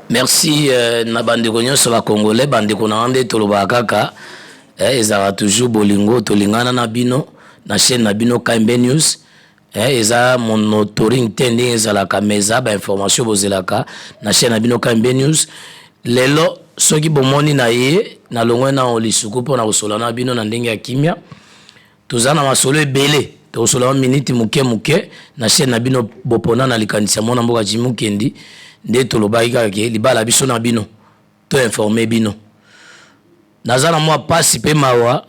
Merci na bandeko nyonso ba Congolais bandeko na ande toloba kaka ezala toujours bolingo tolingana na bino na chaîne na bino KMB News eza monitoring tending ezala ka meza ba information bozelaka na chaîne na bino KMB News lelo soki bomoni na ye na longwe na olisuku pona kosola na bino na ndenge ya kimia tozana masolo ebele tosola minute muke na chaîne na bino bopona na likanisa mona mboka jimukendi nde tolobaki kaka ke libala biso na bino to informer bino nazala mwa pasi pe mawa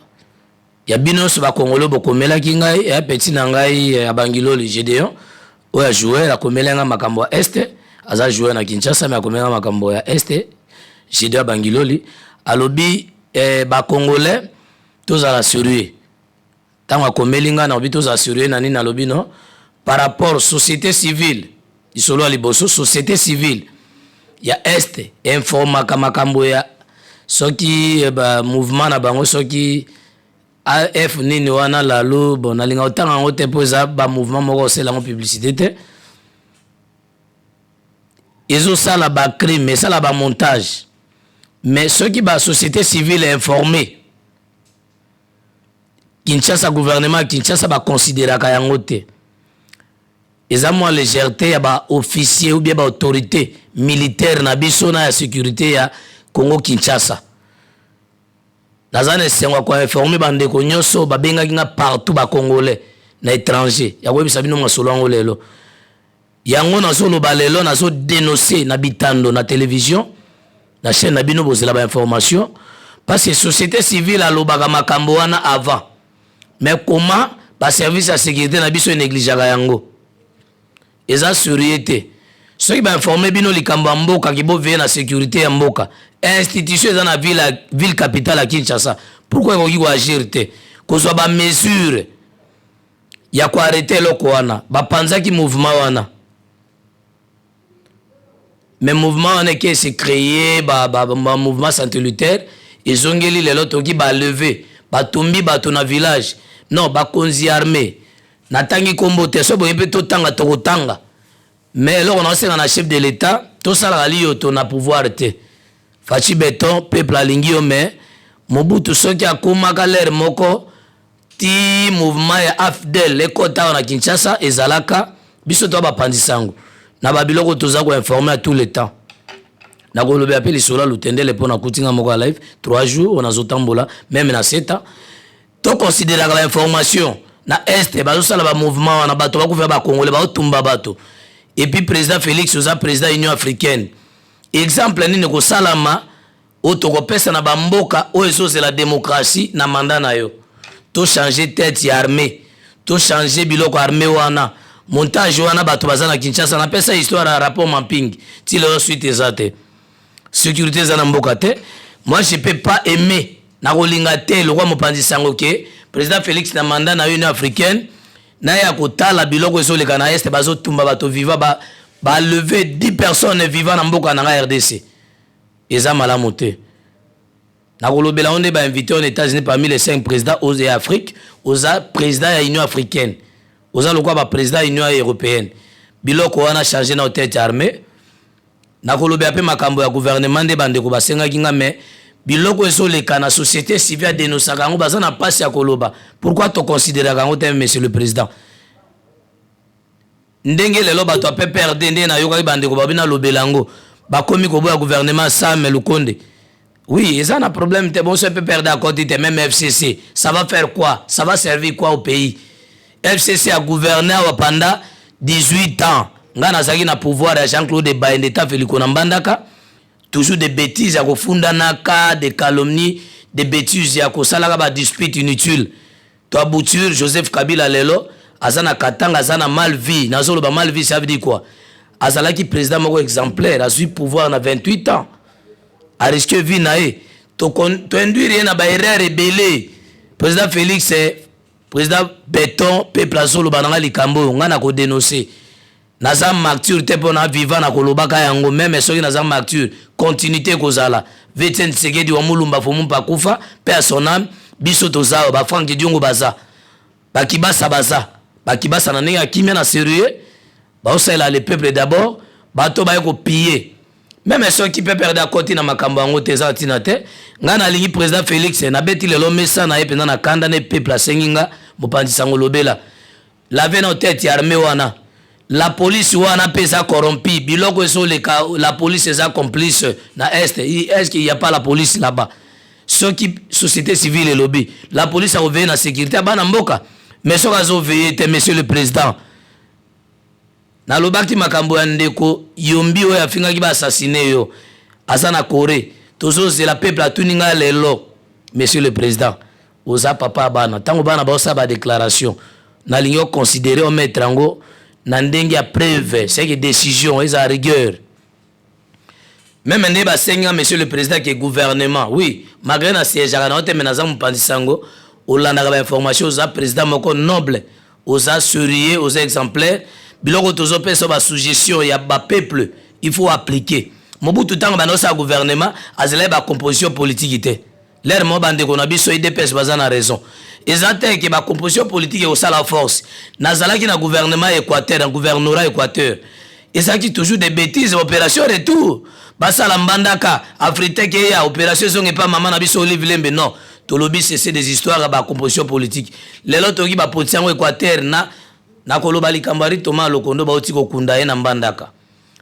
ya bino so ba Congolais bokomelaki ngai ya petit na ngai abangiloli Gédéon oya joueur akomelenga makambo ya este aza joueur na Kinshasa mais akomelenga makambo ya este Gédéon abangiloli alobi ba Congolais tozala sérieux tango akomelinga na obi tozala sérieux na nini alobi no par rapport société civile isolo liboso société civile ya este informa makambo ya soki ba mouvement na bango soki AF nini wana lalo bon nalinga otanga ngo te poza ba mouvement moko c'est la publicité te ezo sala ba crime mais sala ba montage mais soki ba société civile informée Kinshasa gouvernement Kinshasa ba considérer ka yango te eza mwa légèreté ya ba officier ou bien ba autorité militaire na biso na ya sécurité ya Congo Kinshasa nazane sengwa kwa informer bandeko nyonso babenga kinga partout ba Congolais na étranger ya kwebisa bino masolo yango lelo yango nazo loba lelo nazo dénoncer na bitando na télévision na chaîne na bino bozela ba information parce que société civile alobaka makambo wana avant mais comment ba service ya sécurité na biso négligeaka yango eza sérieuté soki ba informer bino likambo ya mboka kibo vie na sécurité ya mboka institution eza na ville capitale à Kinshasa pourquoi ekoki ko agir te kozwa ba mesure ya ko arrêter loko wana ba panzaki mouvement wana mais mouvement wana qui s'est créé ba mouvement santé-lutaire ezongeli lelo toki ba lever ba tombi bato na village non ba konzi armée natangi kombo te so boyepe to tanga to kotanga mais là on a na chef de l'état to sala liyo to na pouvoir te fachi beton peuple alingio mais Mobutu soki akomaka l'air moko ti mouvement ya AFDEL ekota na Kinshasa ezalaka biso to ba pandisango na ba biloko toza ko informer à tout le temps na ko lobe apeli sola lutendele pona kutinga moko live 3 jours on a zotambola même na 7 ans to considérer la information na este bazo sala ba mouvement na bato ba ko faire ba Congolais ba otumba bato et puis président Félix oza président Union africaine exemple nini ko salama otoko pesa na ba mboka o eso c'est la démocratie na mandat na yo to changer tête ya armée to changer biloko armée wana montage wana bato bazana Kinshasa na pesa histoire ya rapport mapping ti le suite ezate sécurité za na mboka te moi je peux pas aimer na kolinga te le roi mopanzi sango ke président Félix na mandat na Union africaine na ya kotala biloko eso le kana est bazo tumba bato viva ba lever 10 personnes vivant na mboka na RDC eza malamu te na kolobela onde ba invité aux États-Unis parmi les 5 présidents aux Afrique oza président ya Union africaine oza lokwa ba président ya Union européenne biloko wana changer na tête armée na kolobela pe makambo ya gouvernement de bande ko basenga kinga mais biloko eso le kana société civile dénoncer kango baza na passe ya koloba pourquoi to considérer kango te monsieur le président ndenge lelo bato pe perdre ndenge na yoka bande ko babina lobelango ba komi ko boya gouvernement Sam Lukonde oui ils ont un problème te bon ça peut perdre à côté te même FCC ça va faire quoi ça va servir quoi au pays FCC a gouverné pendant 18 ans ngana zaki na pouvoir ya Jean-Claude Baendeta Feliko na Mbandaka toujours des bêtises ya kofunda naka des calomnies des bêtises ya kosalaka ba dispute inutile to aboutir Joseph Kabila lelo azana katanga azana mal vie nazolo ba mal vie ça veut dire quoi azalaki président moko exemplaire a eu pouvoir na 28 ans a risqué vie nae to induire na ba erreur rebelle président Félix président béton peuple azolo bananga likambo ngana ko dénoncer naza martyr te pona vivant na kolobaka yango même soki naza martyr continuité kozala Vetien Tsegedi wa mulumba fomumpa kufa pe à son âme biso tozao ba Frank Diongo baza bakibasa baza bakibasa na ninga kimia na sérieux ba osala le peuple d'abord bato ba ko piller même ceux qui peut perdre à côté na makambo yango teza tina te nga na lingi président Félix na beti lelo mesa na epena na kanda ne peuple asenginga mopandisa ngo lobela la vena tête armée wana la police wana pesa corrompu biloko eso la police est complice na est qu'il y a pas la police là-bas ceux qui société civile et lobby la police a veillé na sécurité bana mboka mais ceux qui ont veillé monsieur le président na lobaki makambo ya ndeko yombi oyo afingaki ba assassiner yo asana Corée tozo la peuple atuninga lelo monsieur le président oza papa bana tango bana ba sa ba déclaration na linyo considérer o mettre ngo na ndenge ya preuve c'est que décision est à rigueur même ne ba senga monsieur le président que gouvernement oui malgré na siège na ote menaza mpandisango olanda ba information oza président moko noble oza sérieux oza exemplaire biloko tozo pesa ba suggestion ya ba peuple il faut appliquer Mobutu tango ba no sa gouvernement azela ba composition politique té l'air mo bande ko na biso IDPS bazana raison ezate ke ba composition politique au sala force nazala ki na gouvernement Équateur en gouvernorat Équateur ezaki toujours des bêtises opération retour basala Ngbanda ka africain ke ya opération zonge pas maman na biso Olive Lembe non to lobby c'est des histoires ba composition politique lelo toki ba potiango Équateur na koloba likambari toma lokondo ba otiko kunda ye na Ngbanda ka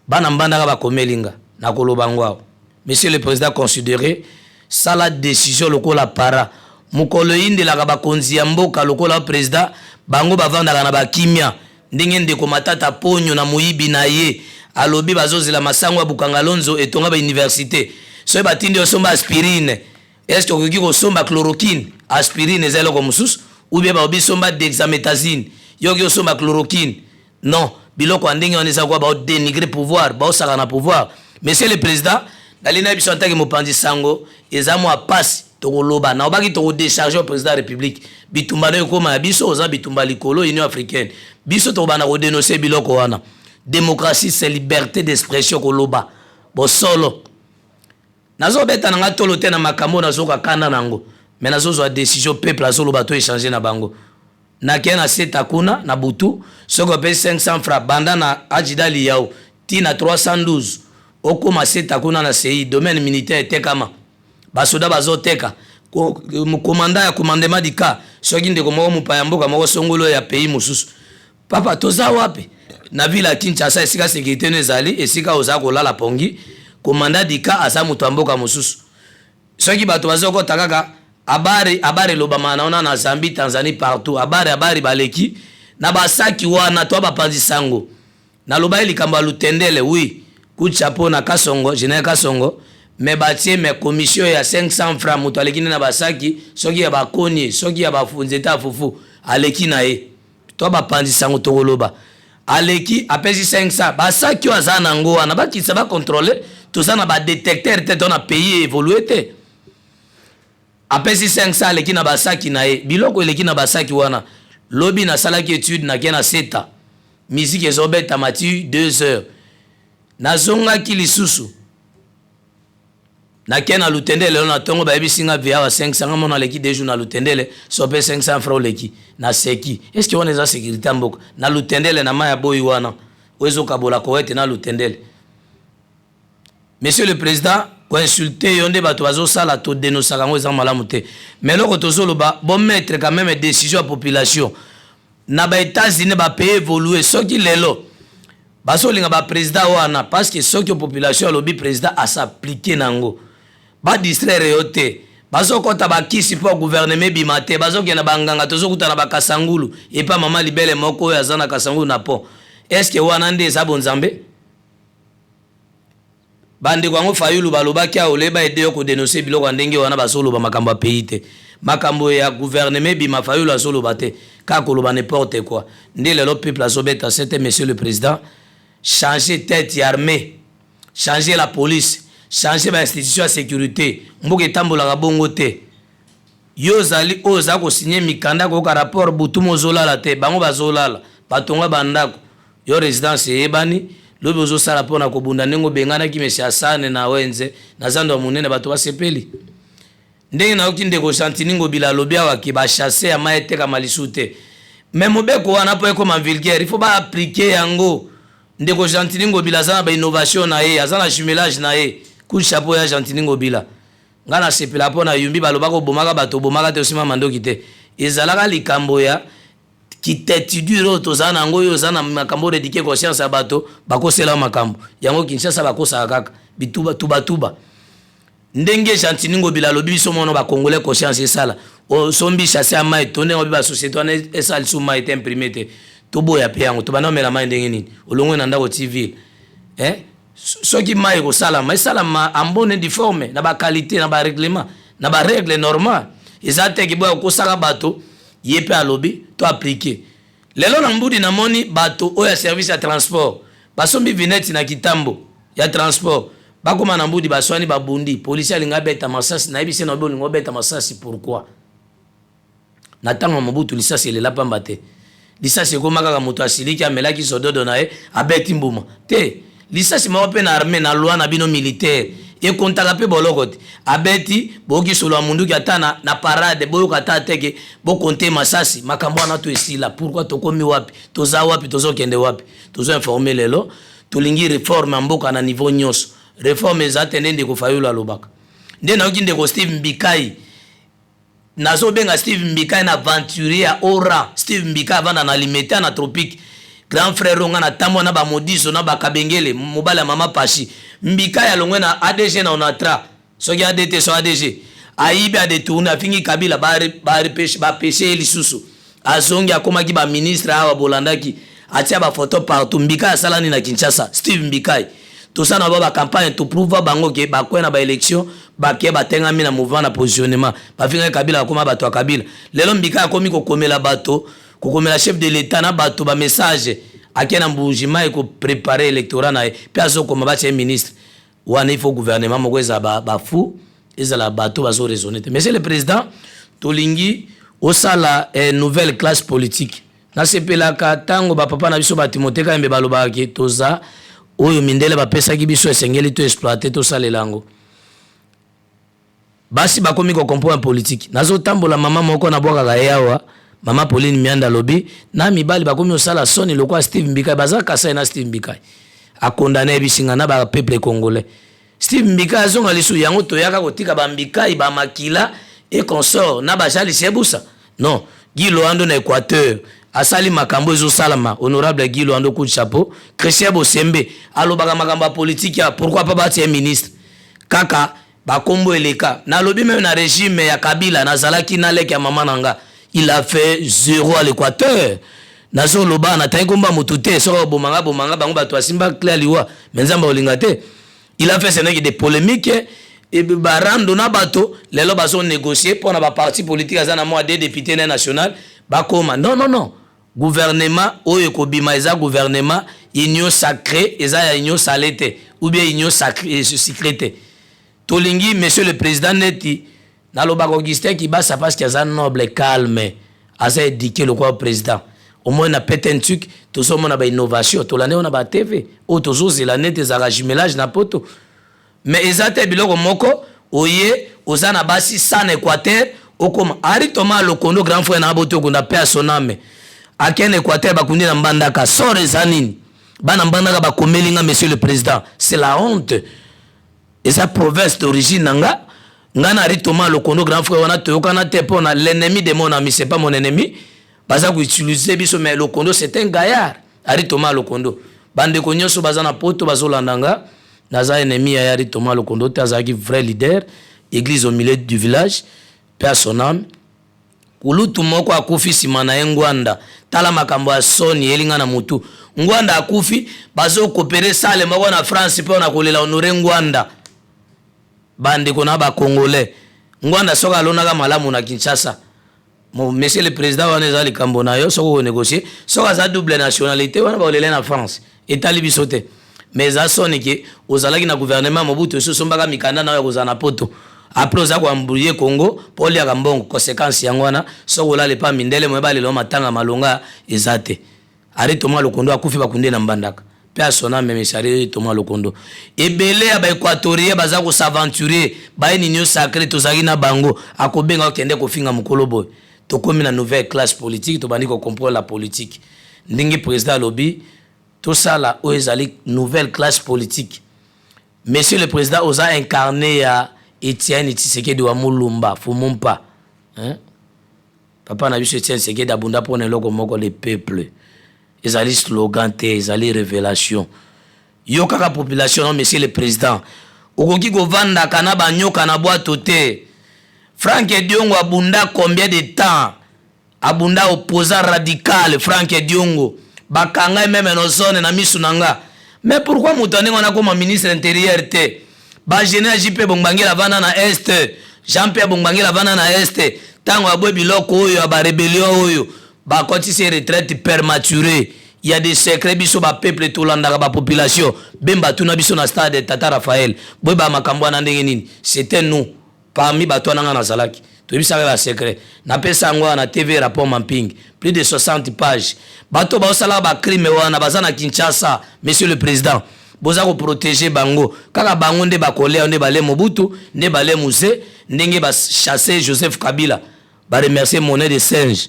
bana Ngbanda ka ba komelinga na koloba ngwao monsieur le président considéré ça la décision lokola para mukolo inde la ba konzi ya mboka lokola président bango bavanda na ba kimia ndenge ndeko matata ponyo na muyibi na ye alobi bazozela masango ya bukangalonzo etonga ba université so ba tindi osomba aspirine est-ce que okoki kosomba chloroquine aspirine ezelo ko mususu ou bien ba obisomba dexamethasine yoki osomba chloroquine non biloko andenge on eza kwa ba dénigrer pouvoir ba osaka na pouvoir monsieur le président dalina biso antaki mopandi sango ezamo a passe tokoloba na obaki toko décharger au président de la république bitumba no koma biso oza bitumba likolo union africaine biso to bana ko dénoncer biloko wana démocratie c'est liberté d'expression koloba bo solo nazo beta na ngatolo te na makambo nazo ka kanda nango mais nazo zo décision peuple azo ba to échanger na bango na kena seta kuna na butu soko pe 500 francs banda na ajidali yao tina 312 okoma seta kuna na CI domaine militaire tekama basoda bazoteka commandant ya commandement dika soki ndeko moko mupaya mboka moko songolo ya pays mususu papa toza wapi na ville ya Kinshasa esika sécurité nezali esika oza kolala pongi commandant dika asa mutu mboka mususu soki bato bazoko takaka abare lobama naona na Zambie Tanzanie partout abare baleki na basaki wana to bapanzi sango na loba likambo lutendele oui coup de chapeau na Kasongo général Kasongo mais batie mais commission ya 500 francs mutu aleki na basaki soki ya bakoni soki ya bafunzeta fufu aleki na ye to bapanzi sango tokoloba aleki apesi 500 basaki azana ngo wana bakisa ba contrôler tout ça na ba détecteur tête on a payé évolué te apesi 500 aleki na basaki na ye biloko eleki na basaki wana lobi na salaki étude na kena seta musique ezobeta mati 2 heures na zonga kilisusu na kena lutendele na tongo ba bisinga via 500 mona leki deju na lutendele so pe 500 francs leki na seki est-ce que on est en sécurité mboko na lutendele na maya boy wana wezo kabola ko ete na lutendele monsieur le président ko insulter yonde bato bazo sala to dénoncer kango za malamu te mais loko tozolo ba bon mettre quand même décision à population na ba États-Unis ba pays évoluer soki lelo baso linga ba président wana parce que soki population lobi président a s'appliquer nango ba distraire yote baso kota ba kisi pour gouvernement bimate baso kena banganga tozo kutana ba kasangulu et pas maman libele moko ya zana kasangulu na po est-ce que wana nde za bonzambe bande kwango fayulu balobaki a oleba ede ko dénoncer biloko ndenge wana basolo ba makambo pays te makambo ya gouvernement bima fayulu asolo bate ka koloba n'importe quoi ndele le peuple azobeta c'était monsieur le président changer tête armée changer la police changer ba institution de sécurité mboka etambola bongo te yo zali oza ko signer mikanda ko ka rapport butumo zolala te bango bazolala batonga bandako yo résidence ebani lobi ozo sala pona ko bunda nengo bengana ki monsieur Asane na wenze na zando munene bato basepeli ndenge na okinde ko chantiningo bila lobi awaki ba chasser ya maete ka malisute même mobeko wana po ko ma vulgaire il faut ba appliquer yango ndeko Gentili Ngobila aza na innovation na ye, aza na jumelage na ye. Coup de chapeau ya Gentili Ngobila. Ngana sepela pona yumbi balobako bomaka bato bomaka te osima mandoki te. Ezalaka likambo ya kitetiduro tozana nango yo zana makambo redike conscience ya bato bakosela makambo. Yango Kinshasa bakosa kaka tuba. Ndenge Gentili Ngobila lobi biso mono ba congolais conscience esala. O sombi chasse ya mai tonne obi ba société wana esali sous mai te imprimé te. Tobo ya pe yango to bana mela mai ndenge nini. Olongwe na ndako TV. Soki mai ko sala mai sala ma en bonne difforme na ba qualité na ba règlement na ba règle normal. Ezate ki boya ko sala bato yepe alobi to appliquer. Lelo na mbudi na moni bato oya service ya transport. Basombi vinette na kitambo ya transport. Bakoma na mbudi baswani babundi polisi alinga beta masasi na ebise na bolingo beta masasi pourquoi na tango mobutu lisasi elela pamba te lisasi ekomaka ka moto asiliki amelaki sododo na ye abeti mbuma te lisasi moko mpe na armée na loi na bino militaire ekontaka mpe boloko te abeti boyoki solo ya munduki ata na parade boyoka ata teke bokonte masasi makambo wana to esila pourquoi tokomi wapi toza wapi tozokende wapi tozo informer lelo tolingi réforme ya mboka na niveau nyonso réforme ezate ndende ko fayula lobaka nde na okinde ko Steve Mbikai nazo benga Steve Mbikai na aventurier ora Steve Mbikai vanda na limeta na tropique grand frère ronga na tambo na ba modiso na ba kabengele mobala mama pashi Mbikai alongwe na ADG na onatra soki ADT so ADG aibi a détourné afingi Kabila ba pêcher lisusu azongi akomaki ba ministre awa bolandaki atia ba photo partout Mbikai asalani na Kinshasa Steve Mbikai tout ça na ba campagne to prouve bango ke ba kwena ba élection ba ke batenga mi na mouvement na positionnement ba finga Kabila koma bato Kabila lelo Mbikai akomi ko komela bato ko komela chef de l'état na bato ba message akena mbujima eko préparer électorat na pe azo koma ba ministre wana il faut gouvernement moko eza ba fou ezala bato bazo raisonner monsieur le président tolingi osala nouvelle classe politique na sepelaka tango ba papa na biso ba Timothée Kayembe baloba ke toza oyo mindele bapesaki biso esengeli to exploiter to salelango basi bakomi ko comprendre politique nazo tambola mama moko na bwaka yawa mama Pauline Mianda lobi na mibali bakomi osala soni lokwa Steve Mbikai bazaka kasa na Steve Mbikai a condamner bisinga na ba peuple congolais Steve Mbikai azonga lisu yango toyaka kotika ba Mbikai ba makila et consort na ba jali sebusa non Gilo ando na Équateur asali makambo ezo salama honorable Gilo ando coup de chapeau Christian Bosembe alobaka makambo politique ya pourquoi pas bâtir ministre kaka ba kombo eleka na lobi même na régime ya Kabila na zalaki na leki ya mama nanga il a fait 0 à l'Équateur nazo loba na tangi komba mutute so bomanga bango bato asimba clair liwa menzamba olingate il a fait des polémiques et barando na bato lelo bazo négocier pour na ba parti politique azana moi des députés national bakoma non gouvernement oyo kobima eza gouvernement union sacrée eza ya union salete ou bien union sacrée secrète tolingi monsieur le président neti na lobako Augustin qui basa parce qu'il a noble calme asa édiqué le quoi président au moins na petentuk to somo na ba innovation to lane on a ba TV o to zo zela net za jumelage na poto mais ezate biloko moko oye ozana basi san Équateur okoma ari toma lokondo grand frère na boto ko na paix son âme akene Équateur bakundi na Ngbanda ka sore zanini bana Ngbanda ba komelinga monsieur le président c'est la honte et sa province d'origine nanga ngana ari toma lokondo grand frère wana toyokana te pona l'ennemi de mon ami c'est pas mon ennemi baza ko utiliser biso mais lokondo c'est un gaillard ari toma lokondo bande ko nyoso baza na poto bazolandanga naza ennemi ya ari toma lokondo tazaki vrai leader église au milieu du village paix son âme kulutu moko akufi sima na Ngbanda tala makambo ya soni elinga na mutu Ngbanda akufi bazo coopérer sale moko na France pe na kolela honorer Ngbanda bande ko na ba congolais Ngbanda soka alonaka malamu na Kinshasa monsieur le président wana ezali kambo na yo soko négocier soka za double nationalité wana ba olela na France etali bisote mais za soni ke ozalaki na gouvernement Mobutu so sombaka mikanda na yo kozana poto après oza ko embrouiller Congo pour lia kambongo conséquence yango wana soko la le pa mindele mo ba le lo matanga malonga ezate ari toma lokondo akufi bakunde na Mbandaka pe asona même chari toma lokondo ebele ya ba équatorien baza ko s'aventurer ba une union sacrée tozaki na bango akobenga okende ko finga mukolo boy to komi na nouvelle classe politique to bandi ko comprendre la politique ndingi président lobby tout ça là où ils allaient nouvelle classe politique. Monsieur le président osa incarné à Etienne Tshisekedi wa Mulumba Fumumpa. Hein? Papa n'a vu ce Etienne Tshisekedi abunda pour ne loko moko le peuple. Ils allaient slogan ils allaient révélation. Yo kaka population non monsieur le président. Okoki ko vanda kana banyoka na boîte te. Franck Diongo abunda combien de temps? Abunda opposant radical Franck Diongo. Bakanga même no zone na misunanga. Mais pourquoi Moutane on a comme ministre intérieur te? Ba général JP Bongbangela vana na est. Jean-Pierre Bongbangela vana na est. Tango abwe biloko oyo ba rébellion oyo. Ba kotisi retraite prématurée. Il y a des secrets biso ba peuple tout landa ba population. Bemba tuna biso na stade Tata Raphaël. Boy ba makambo na ndenge nini? C'était nous parmi bato na ngana zalaki. To bisa ba secret. Na pesa ngwa na TV rapport mapping. Plus de 60 pages. Bato ba osala ba crime wana bazana Kinshasa, monsieur le président. Boza ko protéger bango. Kaka bango nde ba kolé nde balé Mobutu, nde balé Muse, ndenge ba chasser Joseph Kabila. Ba remercier monnaie de singe.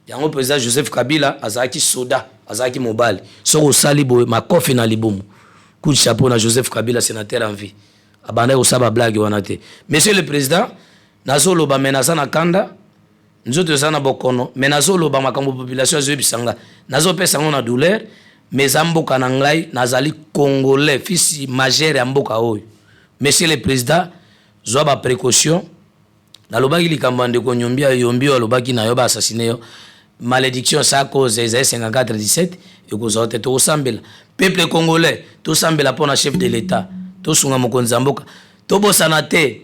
Yango président Joseph Kabila azaki soda, azaki mobile. Soko sali boy makofi na libomu. Coup de chapeau na Joseph Kabila sénateur en vie. Abanda ko saba blague wana te. Monsieur le président, nazolo ba menaza na kanda. Nzoto sana bokono, mais nazolo ba makambo population zo bisanga. Nazo pesa ngona douleur, mais amboka na ngai nazali congolais, fils majeur ya mboka oyo. Monsieur le président, zo ba précaution. Na lobaki likambande ko nyombia yombi lobaki na yo ba assassiné yo. Malédiction ça cause 54-17 et cause autre to sambela. Peuple congolais, to sambela pour na chef de l'état. To sunga mokonza mboka. To bosana te.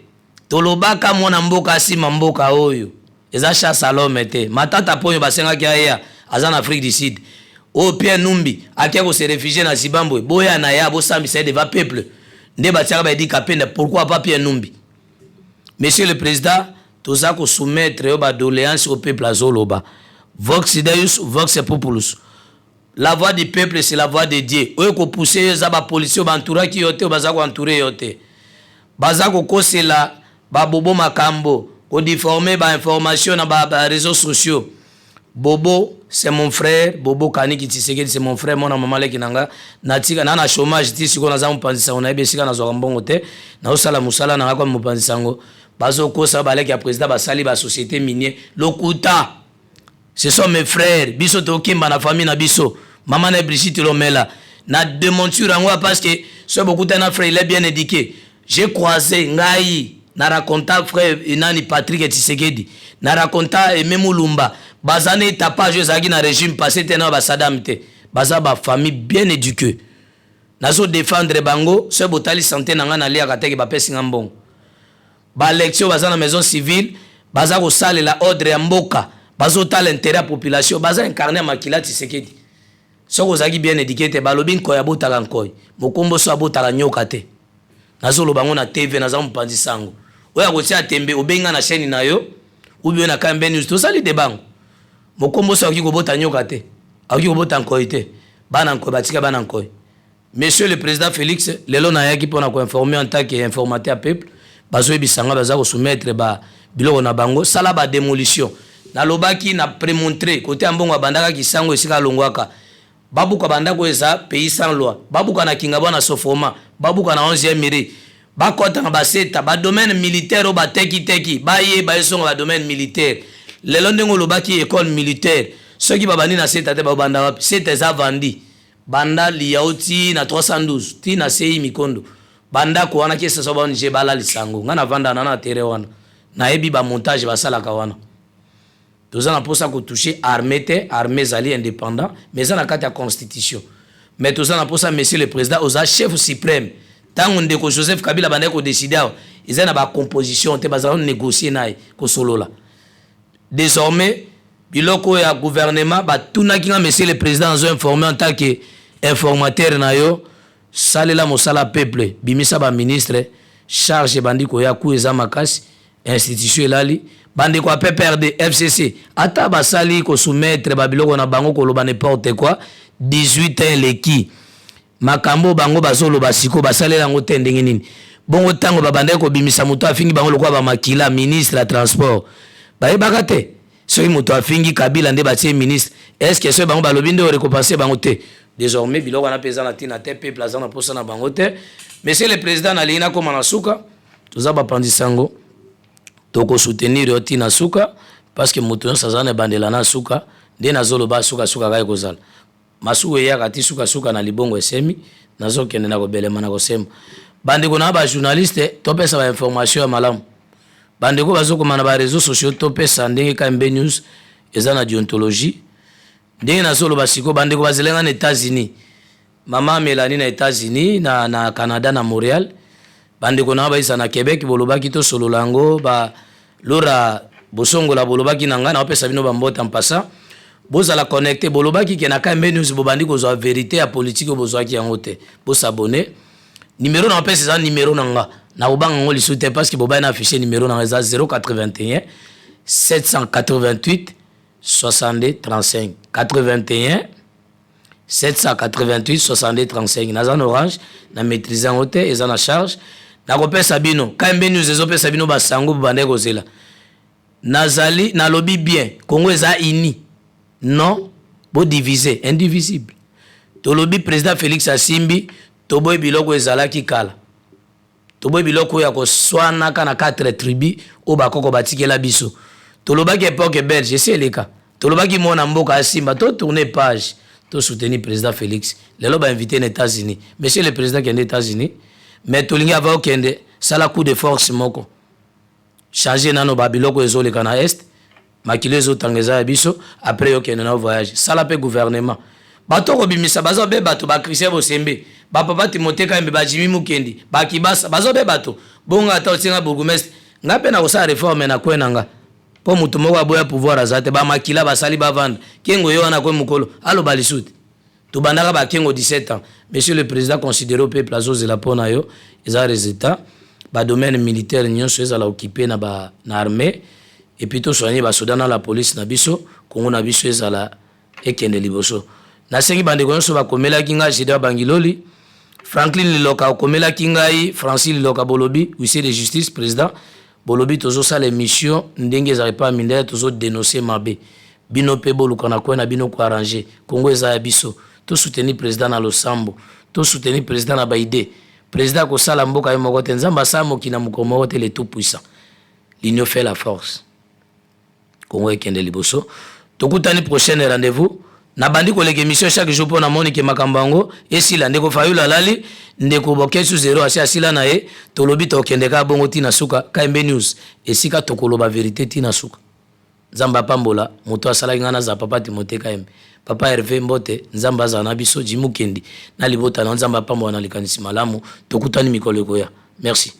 To lobaka mwana mboka asima mboka oyo. Eza chasse à l'homme te. Matata ponyo basenga kia ya azan Afrique du Sud. O Pierre Numbi akia ko se réfugier na Zimbabwe. Boya na ya bo sambi c'est devant peuple. Nde batiaka ba di kapenda pourquoi pas Pierre Numbi? Monsieur le président, toza ko soumettre yo ba doléance au peuple azoloba. Vox Deus, Vox Populus. La voix du peuple c'est la voix de Dieu. Oyo ko pousser yo za ba police ba entoura ki yote baza ko entourer yote. Baza ko kosela ba bobo makambo. Ko difformer ba information na ba réseaux sociaux. Bobo c'est mon frère, Bobo Kaniki Tshisekedi c'est mon frère, mon maman leki nanga natika na chômage ti siko na za mpanzisa ona ebesika na zo mbongo te na osala musala na kwa mpanzisa ngo bazo kosa baleki ya président basali ba société minier lokuta. Ce sont mes frères, biso to kimba na famille na biso. Maman na Brigitte Lomela na démonture en parce que ce beaucoup d'un frère il est bien éduqué. J'ai croisé ngai na raconta frère Inani Patrick Tshisekedi na raconta Memulumba bazane tapage zaki na régime passé tena ba Saddam te baza ba famille bien éduquée nazo défendre bango ce botali santé na ngana lia kateke ba pesi ngambong ba lecture baza na maison civile baza ko sale la ordre ya mboka bazo tal intérêt population baza incarner makila Tshisekedi soko zaki bien éduqué te balobi ko ya botaka nkoy mokombo so abotaka nyoka te nazo lo bango na TV naza mpanzi sango oya ko tia tembe obenga na chaîne na yo ubi na kambe news to sali de bango mokombo so aki ko bota nyoka te aki ko bota nkoy te bana nkoy batika bana nkoy. Monsieur le président Félix lelo na yaki pona ko informer en tant qu'informateur à peuple bazo ebisanga baza ko soumettre ba biloko na bango sala ba démolition na lobaki na prémontrer côté ambongo bandaka kisango esika longwaka babuka bandako eza pays sans loi babuka na kingabwa na sofoma babuka na 11e mairie bakota na baseta ba domaine militaire o bateki baye ba esonga ba domaine militaire lelo ndengo lobaki école militaire ceux qui babani na seta te ba banda wapi seta za vandi banda liauti na 312 ti na sei mikondo banda ko wana kesa so ba nje bala lisango ngana vanda na terre wana na ebi ba montage basala ka wana tozana posa ko toucher armée te armée zali indépendant mais ça na kati ya constitution mais tozana posa monsieur le président oza chef suprême tango ndeko Joseph Kabila banda ko décider ils na ba composition te bazalo négocier nae ko solola désormais biloko ya gouvernement ba tunaki nga monsieur le président zo informé en tant que informateur na yo salela mosala peuple bimisa ba ministre charge bandiko ya ku eza makasi institution elali bandi ko PPRD FCC ata basali ko soumettre ba biloko na bango ko loba n'importe quoi 18 ans leki makambo bango bazolo basiko basalela ngo tendenge nini bongo tango babanda ko bimisa muto afingi bango lokwa ba makila ministre la transport ba bakate soki muto afingi Kabila nde batie ministre est-ce que ce bango balobi nde récompenser bango te désormais biloko wana pesa na tina te peuple aza na posa na bango te. Monsieur le président na lina koma na suka toza bapandisango toko soutenir yo tina suka parce que moto nyonso aza na bandela na suka nde nazoloba suka kaka ekozala masuku eyaka ti suka na libongo esemi nazokende na kobelema na kosemba bandeko na bajournaliste topesa bainformation ya malamu bandeko bazokoma na bareseau sociaux topesa ndenge KMB News eza na déontologie ndenge nazoloba siko bandeko bazelenga na États-Unis mama Mélanie na États-Unis na Canada na Montréal bandeko na baisa na Québec bolobaki to sololango ba lora bosongola bolobaki na nga na opesa bino bambota mpasa bozala connecté bolobaki ke na KMB News bobandi kozwa vérité ya politique bozwaki yango te bosabone numéro na opesa eza numéro na nga na obanga ngo lisu te parce que bobai na affiché numéro na nga eza 081 788 62 35 81 788 62 35 naza na orange na maîtriser yango te eza na charge na kopesa bino KMB News ezopesa bino basango bobande kozela nazali nalobi bien Congo eza uni non bo divisé indivisible tolobi président Félix asimbi toboy biloko ezalaki kala toboy biloko ya koswana kana 4 tribus o bakoko batikela biso tolobaki époque belge c'est le cas tolobaki mona mboka asimba to tourner page to soutenir président Félix lelo ba invité aux États-Unis monsieur le président qui est aux États-Unis mais tolingi ava okende sala coup de force moko changer nano ba biloko ezoleka na est makilo ezotangeza ya biso après okende na voyage sala pe gouvernement bato kobimisa bazo be bato ba Christian Bosembe ba papa Timothée Kambe ba Jimmy Mukendi ba Kibasa bazo be bato bonga ata otinga bourgmestre ngape na kosa réforme na kwenanga po mutu moko aboya pouvoir azate ba makila basali bavanda kengo yo wana ko mukolo alo balisuti to bandaka ba kengo 17 ans monsieur le président considéré au peuple azozela pona yo eza résultat ba domaine militaire nyonso ezala occupé na ba na armée et puis to soigner ba soda na la police na biso Kongo na biso ezala ekende liboso na sengi bandeko nyonso bakomela kinga Jida Bangiloli Franklin Liloka okomela kingai Francis Liloka bolobi huissier de justice président bolobi tozo sala émission ndenge ezali pa mindele tozo dénoncer mabe bino pe boluka na kwena bino ko arranger Kongo eza ya biso to soutenir président na losambo to soutenir président na baide président ko sala mboka ye moko te nzamba sa mokina mukomo te le tout puissant l'union fait la force Kongo ekende liboso tokutani prochaine rendez-vous na bandi ko leke émission chaque jour pour na moni ke makambango esila ndeko fayula lali ndeko bokesu 0 asi asila na ye tolobi tokende ka bongo tina suka KMB News esika tokoloba vérité tina suka nzamba pambola moto asala ngana za papa Timothée Kambe papa Hervé Mbote nzamba za na biso jimukendi na libota na nzamba pambola na likanisi malamu tokutani mikolo koya merci.